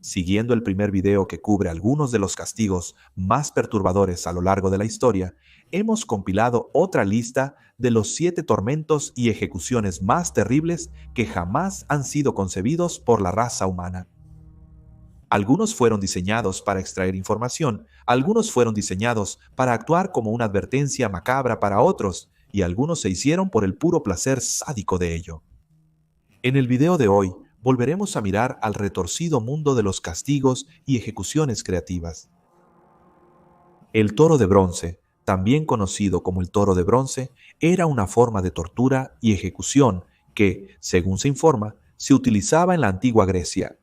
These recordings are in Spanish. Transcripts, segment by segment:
Siguiendo el primer video que cubre algunos de los castigos más perturbadores a lo largo de la historia, hemos compilado otra lista de los 7 tormentos y ejecuciones más terribles que jamás han sido concebidos por la raza humana. Algunos fueron diseñados para extraer información, algunos fueron diseñados para actuar como una advertencia macabra para otros, y algunos se hicieron por el puro placer sádico de ello. En el video de hoy, volveremos a mirar al retorcido mundo de los castigos y ejecuciones creativas. El toro de bronce, también conocido como el toro de bronce, era una forma de tortura y ejecución que, según se informa, se utilizaba en la antigua Grecia.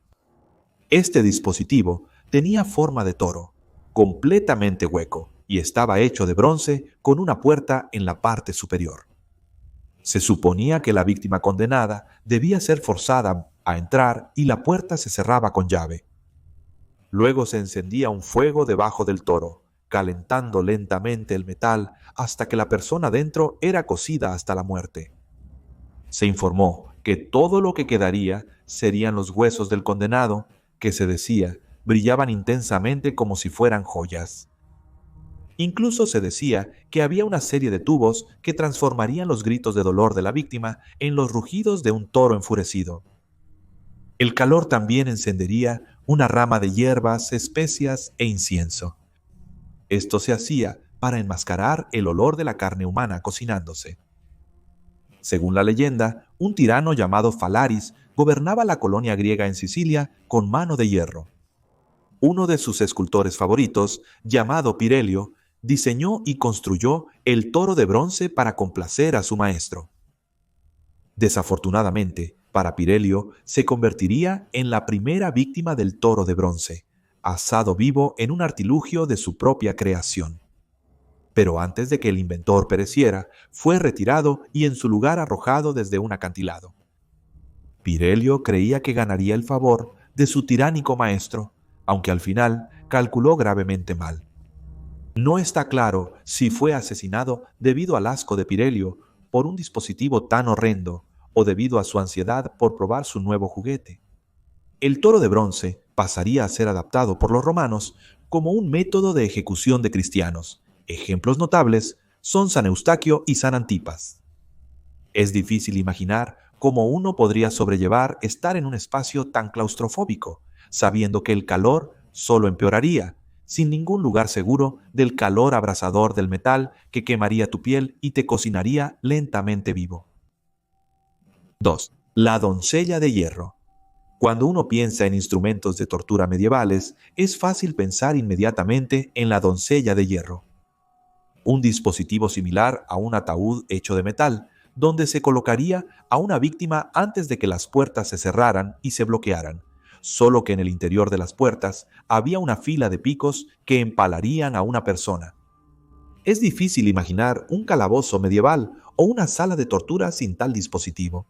Este dispositivo tenía forma de toro, completamente hueco, y estaba hecho de bronce con una puerta en la parte superior. Se suponía que la víctima condenada debía ser forzada a entrar y la puerta se cerraba con llave. Luego se encendía un fuego debajo del toro, calentando lentamente el metal hasta que la persona dentro era cocida hasta la muerte. Se informó que todo lo que quedaría serían los huesos del condenado, que se decía brillaban intensamente como si fueran joyas. Incluso se decía que había una serie de tubos que transformarían los gritos de dolor de la víctima en los rugidos de un toro enfurecido. El calor también encendería una rama de hierbas, especias e incienso. Esto se hacía para enmascarar el olor de la carne humana cocinándose. Según la leyenda, un tirano llamado Falaris gobernaba la colonia griega en Sicilia con mano de hierro. Uno de sus escultores favoritos, llamado Pirelio, diseñó y construyó el toro de bronce para complacer a su maestro. Desafortunadamente, para Pirelio se convertiría en la primera víctima del toro de bronce, asado vivo en un artilugio de su propia creación. Pero antes de que el inventor pereciera, fue retirado y en su lugar arrojado desde un acantilado. Pirelio creía que ganaría el favor de su tiránico maestro, aunque al final calculó gravemente mal. No está claro si fue asesinado debido al asco de Pirelio por un dispositivo tan horrendo o debido a su ansiedad por probar su nuevo juguete. El toro de bronce pasaría a ser adaptado por los romanos como un método de ejecución de cristianos. Ejemplos notables son San Eustaquio y San Antipas. Es difícil imaginar cómo uno podría sobrellevar estar en un espacio tan claustrofóbico, sabiendo que el calor solo empeoraría, sin ningún lugar seguro del calor abrasador del metal que quemaría tu piel y te cocinaría lentamente vivo. 2. La doncella de hierro. Cuando uno piensa en instrumentos de tortura medievales, es fácil pensar inmediatamente en la doncella de hierro. Un dispositivo similar a un ataúd hecho de metal, donde se colocaría a una víctima antes de que las puertas se cerraran y se bloquearan, solo que en el interior de las puertas había una fila de picos que empalarían a una persona. Es difícil imaginar un calabozo medieval o una sala de tortura sin tal dispositivo.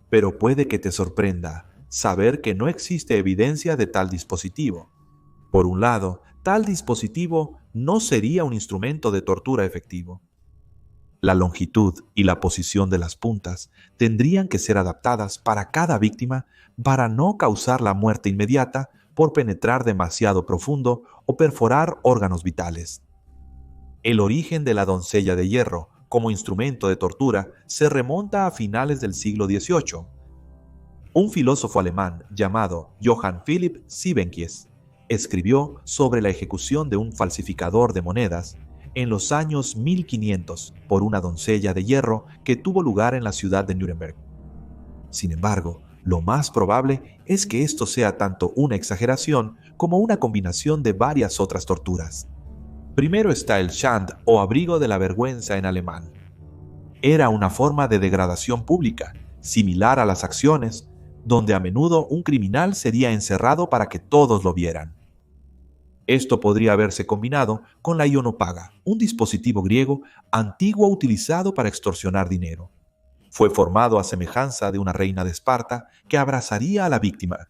Pero puede que te sorprenda saber que no existe evidencia de tal dispositivo. Por un lado, tal dispositivo no sería un instrumento de tortura efectivo. La longitud y la posición de las puntas tendrían que ser adaptadas para cada víctima para no causar la muerte inmediata por penetrar demasiado profundo o perforar órganos vitales. El origen de la doncella de hierro como instrumento de tortura se remonta a finales del siglo XVIII. Un filósofo alemán llamado Johann Philipp Siebenkees escribió sobre la ejecución de un falsificador de monedas en los años 1500 por una doncella de hierro que tuvo lugar en la ciudad de Nuremberg. Sin embargo, lo más probable es que esto sea tanto una exageración como una combinación de varias otras torturas. Primero está el Schand o abrigo de la vergüenza en alemán. Era una forma de degradación pública, similar a las acciones, donde a menudo un criminal sería encerrado para que todos lo vieran. Esto podría haberse combinado con la ionopaga, un dispositivo griego antiguo utilizado para extorsionar dinero. Fue formado a semejanza de una reina de Esparta que abrazaría a la víctima.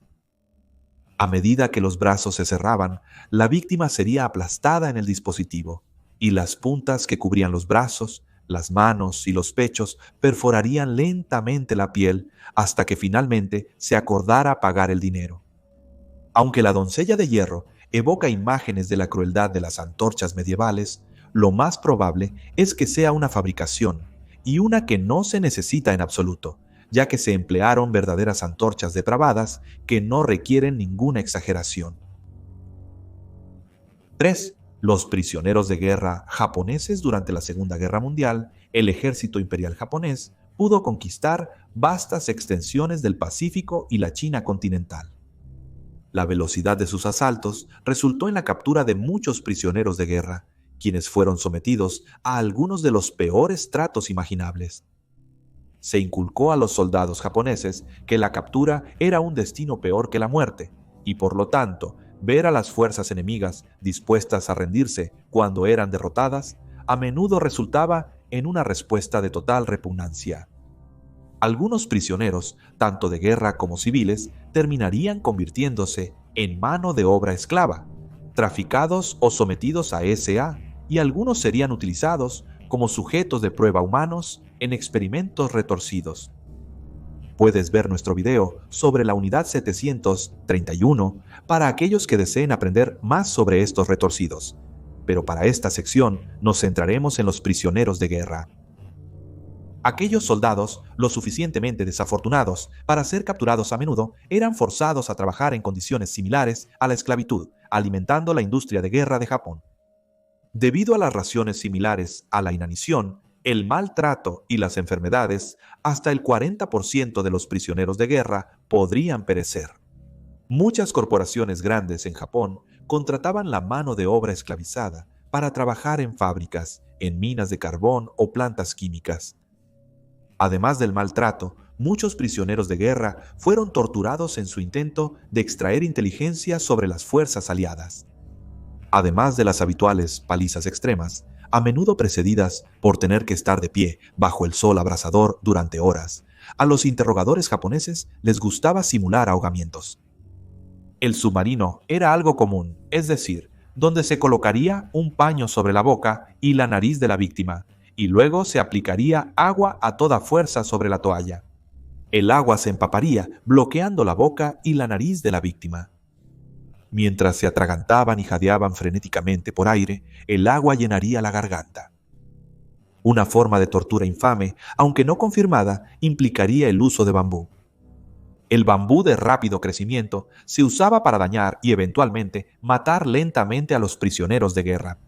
A medida que los brazos se cerraban, la víctima sería aplastada en el dispositivo, y las puntas que cubrían los brazos, las manos y los pechos perforarían lentamente la piel hasta que finalmente se acordara pagar el dinero. Aunque la doncella de hierro evoca imágenes de la crueldad de las antorchas medievales, lo más probable es que sea una fabricación, y una que no se necesita en absoluto, ya que se emplearon verdaderas antorchas depravadas que no requieren ninguna exageración. 3. Los prisioneros de guerra japoneses durante la Segunda Guerra Mundial. El ejército imperial japonés pudo conquistar vastas extensiones del Pacífico y la China continental. La velocidad de sus asaltos resultó en la captura de muchos prisioneros de guerra, quienes fueron sometidos a algunos de los peores tratos imaginables. Se inculcó a los soldados japoneses que la captura era un destino peor que la muerte, y por lo tanto, ver a las fuerzas enemigas dispuestas a rendirse cuando eran derrotadas, a menudo resultaba en una respuesta de total repugnancia. Algunos prisioneros, tanto de guerra como civiles, terminarían convirtiéndose en mano de obra esclava, traficados o sometidos a SA, y algunos serían utilizados como sujetos de prueba humanos en experimentos retorcidos. Puedes ver nuestro video sobre la unidad 731 para aquellos que deseen aprender más sobre estos retorcidos, pero para esta sección nos centraremos en los prisioneros de guerra. Aquellos soldados lo suficientemente desafortunados para ser capturados a menudo eran forzados a trabajar en condiciones similares a la esclavitud, alimentando la industria de guerra de Japón. Debido a las raciones similares a la inanición, el maltrato y las enfermedades, hasta el 40% de los prisioneros de guerra podrían perecer. Muchas corporaciones grandes en Japón contrataban la mano de obra esclavizada para trabajar en fábricas, en minas de carbón o plantas químicas. Además del maltrato, muchos prisioneros de guerra fueron torturados en su intento de extraer inteligencia sobre las fuerzas aliadas. Además de las habituales palizas extremas, a menudo precedidas por tener que estar de pie bajo el sol abrasador durante horas, a los interrogadores japoneses les gustaba simular ahogamientos. El submarino era algo común, es decir, donde se colocaría un paño sobre la boca y la nariz de la víctima, y luego se aplicaría agua a toda fuerza sobre la toalla. El agua se empaparía, bloqueando la boca y la nariz de la víctima. Mientras se atragantaban y jadeaban frenéticamente por aire, el agua llenaría la garganta. Una forma de tortura infame, aunque no confirmada, implicaría el uso de bambú. El bambú de rápido crecimiento se usaba para dañar y eventualmente matar lentamente a los prisioneros de guerra.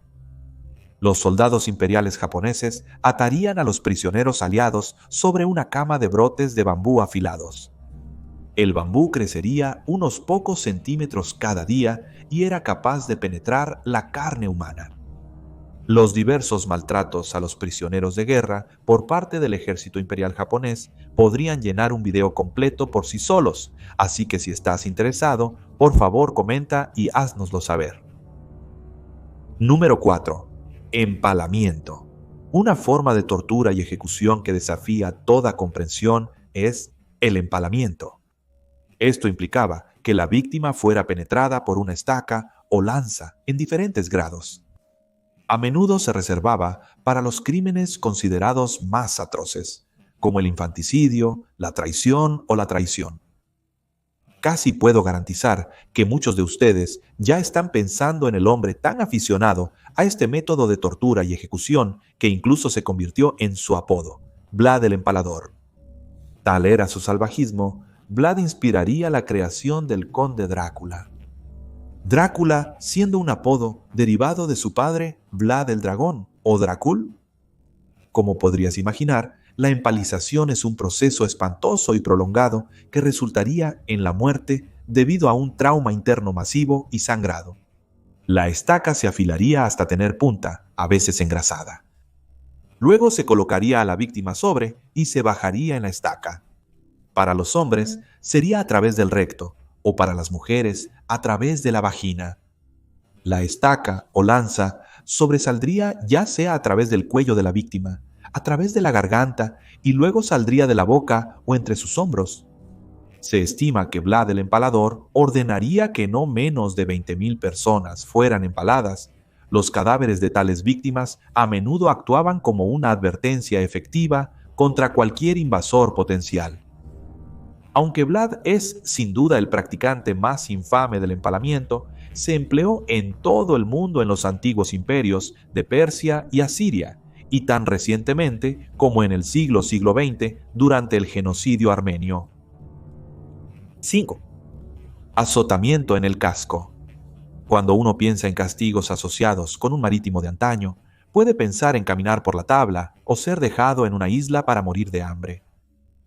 Los soldados imperiales japoneses atarían a los prisioneros aliados sobre una cama de brotes de bambú afilados. El bambú crecería unos pocos centímetros cada día y era capaz de penetrar la carne humana. Los diversos maltratos a los prisioneros de guerra por parte del ejército imperial japonés podrían llenar un video completo por sí solos, así que si estás interesado, por favor comenta y háznoslo saber. Número 4. Empalamiento. Una forma de tortura y ejecución que desafía toda comprensión es el empalamiento. Esto implicaba que la víctima fuera penetrada por una estaca o lanza en diferentes grados. A menudo se reservaba para los crímenes considerados más atroces, como el infanticidio, la traición o la traición. Casi puedo garantizar que muchos de ustedes ya están pensando en el hombre tan aficionado a este método de tortura y ejecución que incluso se convirtió en su apodo, Vlad el Empalador. Tal era su salvajismo, Vlad inspiraría la creación del conde Drácula. Drácula siendo un apodo derivado de su padre Vlad el Dragón o Drácul. Como podrías imaginar, la empalización es un proceso espantoso y prolongado que resultaría en la muerte debido a un trauma interno masivo y sangrado. La estaca se afilaría hasta tener punta, a veces engrasada. Luego se colocaría a la víctima sobre y se bajaría en la estaca. Para los hombres sería a través del recto, o para las mujeres a través de la vagina. La estaca o lanza sobresaldría ya sea a través del cuello de la víctima, a través de la garganta y luego saldría de la boca o entre sus hombros. Se estima que Vlad el Empalador ordenaría que no menos de 20,000 personas fueran empaladas. Los cadáveres de tales víctimas a menudo actuaban como una advertencia efectiva contra cualquier invasor potencial. Aunque Vlad es sin duda el practicante más infame del empalamiento, se empleó en todo el mundo en los antiguos imperios de Persia y Asiria, y tan recientemente como en el siglo XX durante el genocidio armenio. 5. Azotamiento en el casco. Cuando uno piensa en castigos asociados con un marítimo de antaño, puede pensar en caminar por la tabla o ser dejado en una isla para morir de hambre.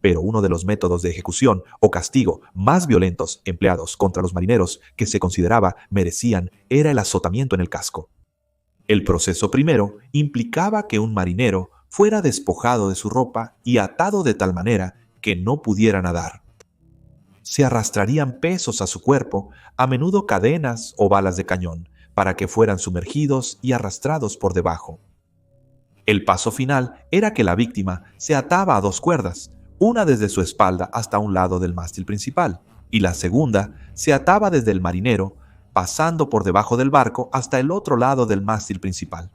Pero uno de los métodos de ejecución o castigo más violentos empleados contra los marineros que se consideraba merecían era el azotamiento en el casco. El proceso primero implicaba que un marinero fuera despojado de su ropa y atado de tal manera que no pudiera nadar. Se arrastrarían pesos a su cuerpo, a menudo cadenas o balas de cañón, para que fueran sumergidos y arrastrados por debajo. El paso final era que la víctima se ataba a 2 cuerdas, una desde su espalda hasta un lado del mástil principal, y la segunda se ataba desde el marinero, pasando por debajo del barco hasta el otro lado del mástil principal.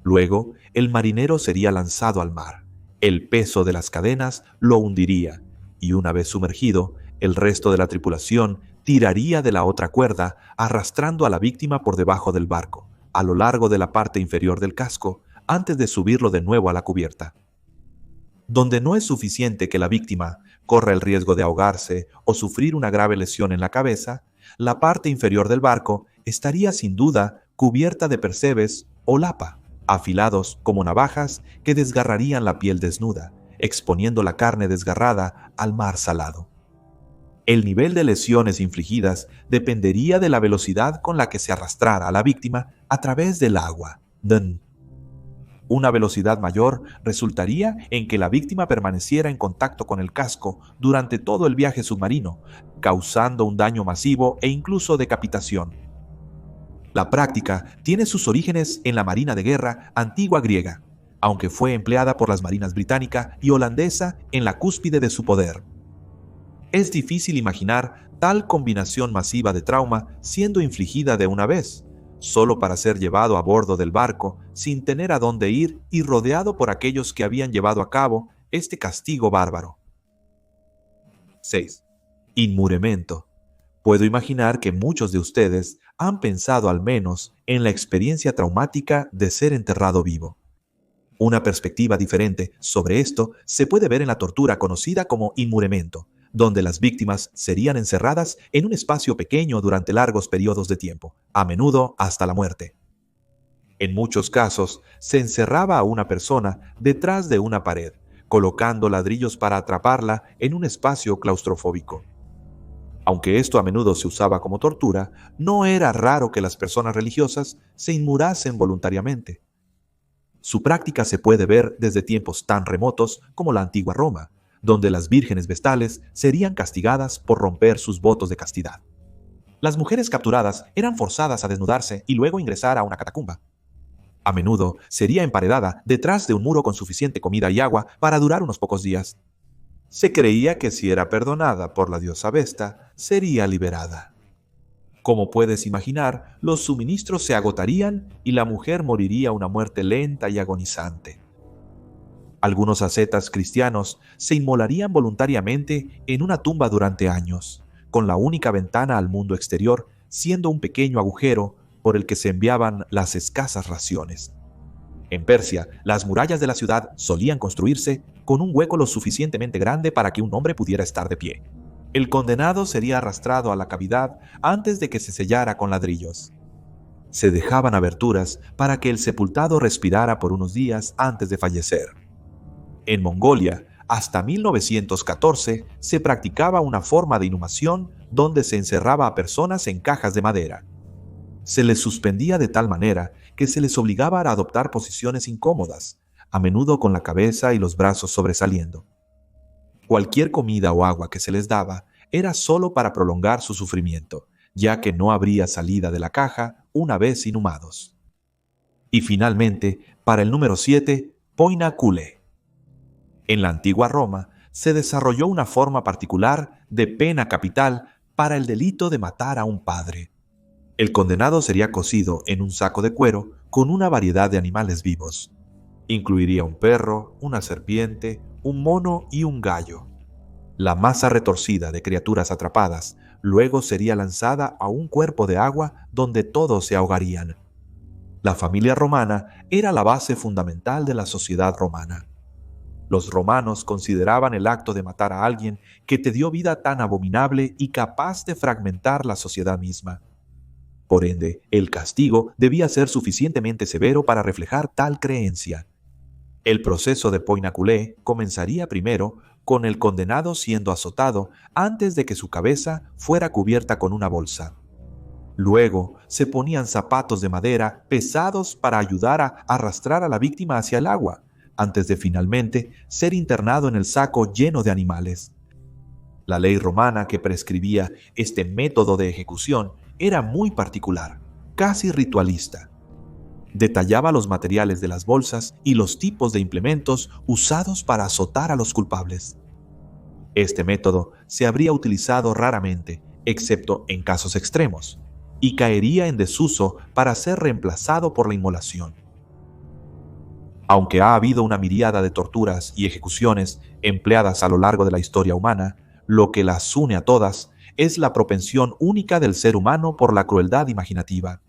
Luego, el marinero sería lanzado al mar. El peso de las cadenas lo hundiría, y una vez sumergido, el resto de la tripulación tiraría de la otra cuerda, arrastrando a la víctima por debajo del barco, a lo largo de la parte inferior del casco, antes de subirlo de nuevo a la cubierta. Donde no es suficiente que la víctima corra el riesgo de ahogarse o sufrir una grave lesión en la cabeza, la parte inferior del barco estaría sin duda cubierta de percebes o lapa, afilados como navajas que desgarrarían la piel desnuda, exponiendo la carne desgarrada al mar salado. El nivel de lesiones infligidas dependería de la velocidad con la que se arrastrara a la víctima a través del agua. Una velocidad mayor resultaría en que la víctima permaneciera en contacto con el casco durante todo el viaje submarino, causando un daño masivo e incluso decapitación. La práctica tiene sus orígenes en la Marina de Guerra antigua griega, aunque fue empleada por las marinas británica y holandesa en la cúspide de su poder. Es difícil imaginar tal combinación masiva de trauma siendo infligida de una vez, solo para ser llevado a bordo del barco sin tener a dónde ir y rodeado por aquellos que habían llevado a cabo este castigo bárbaro. 6. Inmuremento. Puedo imaginar que muchos de ustedes han pensado al menos en la experiencia traumática de ser enterrado vivo. Una perspectiva diferente sobre esto se puede ver en la tortura conocida como inmuremento, donde las víctimas serían encerradas en un espacio pequeño durante largos periodos de tiempo, a menudo hasta la muerte. En muchos casos, se encerraba a una persona detrás de una pared, colocando ladrillos para atraparla en un espacio claustrofóbico. Aunque esto a menudo se usaba como tortura, no era raro que las personas religiosas se inmurasen voluntariamente. Su práctica se puede ver desde tiempos tan remotos como la antigua Roma, donde las vírgenes vestales serían castigadas por romper sus votos de castidad. Las mujeres capturadas eran forzadas a desnudarse y luego ingresar a una catacumba. A menudo sería emparedada detrás de un muro con suficiente comida y agua para durar unos pocos días. Se creía que si era perdonada por la diosa Vesta, sería liberada. Como puedes imaginar, los suministros se agotarían y la mujer moriría una muerte lenta y agonizante. Algunos ascetas cristianos se inmolarían voluntariamente en una tumba durante años, con la única ventana al mundo exterior siendo un pequeño agujero por el que se enviaban las escasas raciones. En Persia, las murallas de la ciudad solían construirse con un hueco lo suficientemente grande para que un hombre pudiera estar de pie. El condenado sería arrastrado a la cavidad antes de que se sellara con ladrillos. Se dejaban aberturas para que el sepultado respirara por unos días antes de fallecer. En Mongolia, hasta 1914, se practicaba una forma de inhumación donde se encerraba a personas en cajas de madera. Se les suspendía de tal manera que se les obligaba a adoptar posiciones incómodas, a menudo con la cabeza y los brazos sobresaliendo. Cualquier comida o agua que se les daba era solo para prolongar su sufrimiento, ya que no habría salida de la caja una vez inhumados. Y finalmente, para el número 7, poina kule. En la antigua Roma se desarrolló una forma particular de pena capital para el delito de matar a un padre. El condenado sería cocido en un saco de cuero con una variedad de animales vivos. Incluiría un perro, una serpiente, un mono y un gallo. La masa retorcida de criaturas atrapadas luego sería lanzada a un cuerpo de agua donde todos se ahogarían. La familia romana era la base fundamental de la sociedad romana. Los romanos consideraban el acto de matar a alguien que te dio vida tan abominable y capaz de fragmentar la sociedad misma. Por ende, el castigo debía ser suficientemente severo para reflejar tal creencia. El proceso de Poinaculé comenzaría primero con el condenado siendo azotado antes de que su cabeza fuera cubierta con una bolsa. Luego se ponían zapatos de madera pesados para ayudar a arrastrar a la víctima hacia el agua, antes de finalmente ser internado en el saco lleno de animales. La ley romana que prescribía este método de ejecución era muy particular, casi ritualista. Detallaba los materiales de las bolsas y los tipos de implementos usados para azotar a los culpables. Este método se habría utilizado raramente, excepto en casos extremos, y caería en desuso para ser reemplazado por la inmolación. Aunque ha habido una miríada de torturas y ejecuciones empleadas a lo largo de la historia humana, lo que las une a todas es la propensión única del ser humano por la crueldad imaginativa.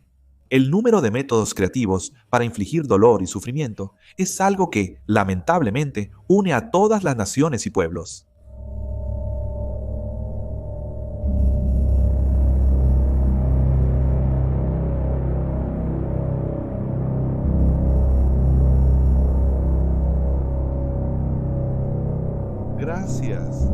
El número de métodos creativos para infligir dolor y sufrimiento es algo que, lamentablemente, une a todas las naciones y pueblos. Gracias.